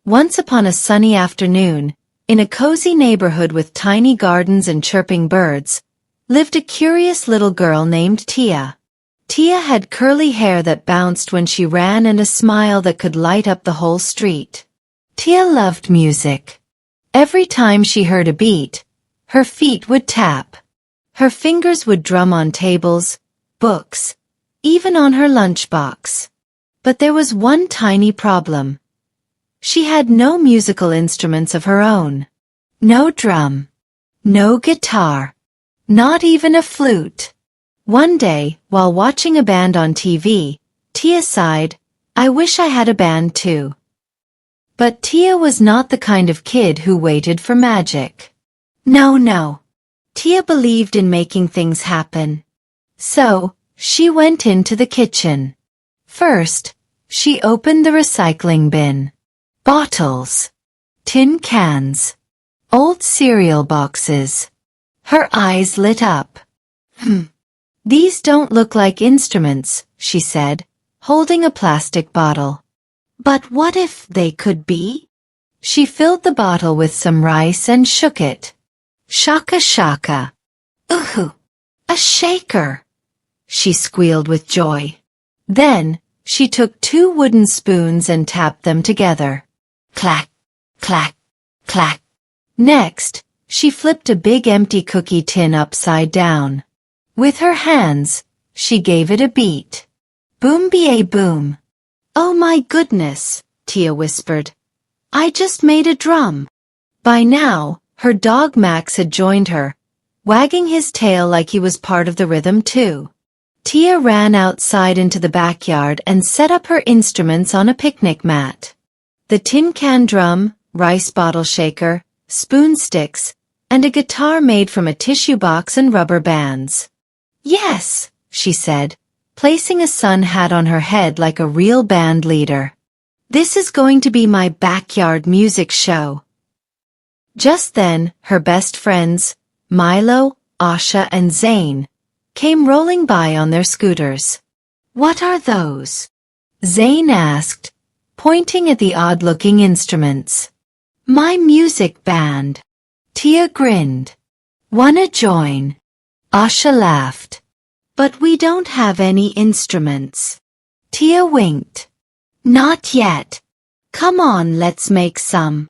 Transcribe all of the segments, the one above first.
Once upon a sunny afternoon, in a cozy neighborhood with tiny gardens and chirping birds, lived a curious little girl named Tia. Tia had curly hair that bounced when she ran and a smile that could light up the whole street. Tia loved music. Every time she heard a beat, her feet would tap. Her fingers would drum on tables, books, even on her lunchbox. But there was one tiny problem. She had no musical instruments of her own. No drum. No guitar. Not even a flute. One day, while watching a band on TV, Tia sighed, "I wish I had a band too." But Tia was not the kind of kid who waited for magic. No. Tia believed in making things happen. So, she went into the kitchen. First, she opened the recycling bin. Bottles. Tin cans. Old cereal boxes. Her eyes lit up. These don't look like instruments, she said, holding a plastic bottle. But what if they could be? She filled the bottle with some rice and shook it. Shaka shaka. Ooh, a shaker, she squealed with joy. Then, she took 2 wooden spoons and tapped them together. Clack, clack, clack. Next, she flipped a big empty cookie tin upside down. With her hands, she gave it a beat. Boom-be-a-boom. "Oh my goodness," Tia whispered. "I just made a drum." By now, her dog Max had joined her, wagging his tail like he was part of the rhythm too. Tia ran outside into the backyard and set up her instruments on a picnic mat. The tin can drum, rice bottle shaker, spoon sticks, and a guitar made from a tissue box and rubber bands. "Yes," she said, placing a sun hat on her head like a real band leader. "This is going to be my backyard music show." Just then, her best friends, Milo, Asha, and Zane, came rolling by on their scooters. "What are those?" Zane asked, pointing at the odd-looking instruments. "My music band." Tia grinned. "Wanna join?" Asha laughed. "But we don't have any instruments." Tia winked. "Not yet. Come on, let's make some."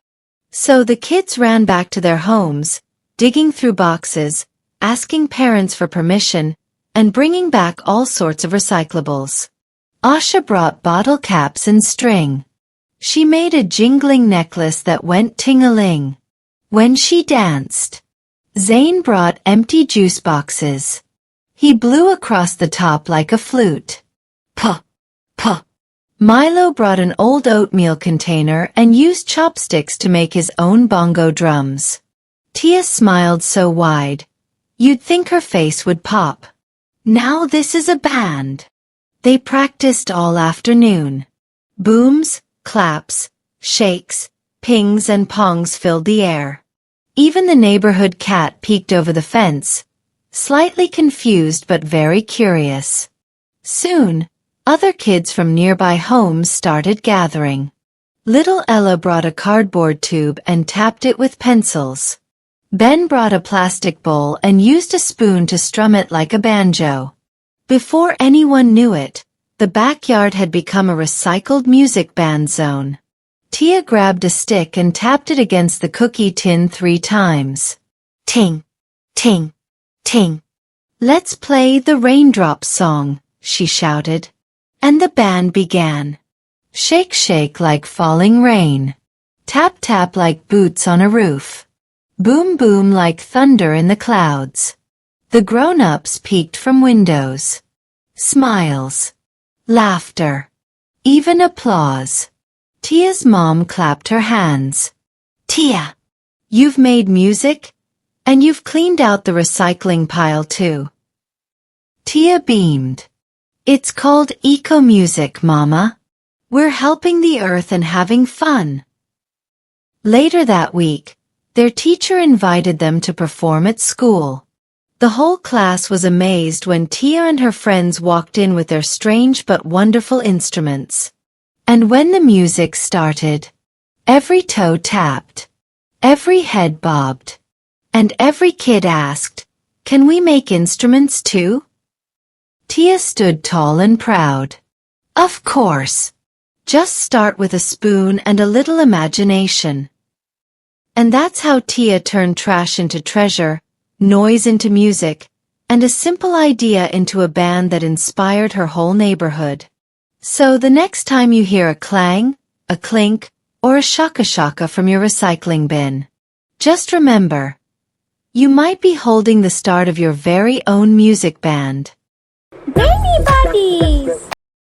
So the kids ran back to their homes, digging through boxes, asking parents for permission, and bringing back all sorts of recyclables. Asha brought bottle caps and string. She made a jingling necklace that went ting-a-ling when she danced. Zane brought empty juice boxes. He blew across the top like a flute. Puh, puh. Milo brought an old oatmeal container and used chopsticks to make his own bongo drums. Tia smiled so wide, you'd think her face would pop. Now this is a band. They practiced all afternoon. Booms, claps, shakes, pings and pongs filled the air. Even the neighborhood cat peeked over the fence, slightly confused but very curious. Soon, other kids from nearby homes started gathering. Little Ella brought a cardboard tube and tapped it with pencils. Ben brought a plastic bowl and used a spoon to strum it like a banjo. Before anyone knew it, the backyard had become a recycled music band zone. Tia grabbed a stick and tapped it against the cookie tin 3 times. Ting, ting, ting. "Let's play the raindrop song," she shouted. And the band began. Shake, shake like falling rain. Tap, tap like boots on a roof. Boom, boom like thunder in the clouds. The grown-ups peeked from windows. Smiles. Laughter. Even applause. Tia's mom clapped her hands. "Tia, you've made music? And you've cleaned out the recycling pile too." Tia beamed. "It's called eco-music, Mama. We're helping the earth and having fun." Later that week, their teacher invited them to perform at school. The whole class was amazed when Tia and her friends walked in with their strange but wonderful instruments. And when the music started, Every toe tapped. Every head bobbed. And every kid asked, "Can we make instruments too?" Tia stood tall and proud. "Of course. Just start with a spoon and a little imagination." And that's how Tia turned trash into treasure, noise into music, and a simple idea into a band that inspired her whole neighborhood. So the next time you hear a clang, a clink, or a shaka-shaka from your recycling bin, just remember, you might be holding the start of your very own music band. Brainy Buddy!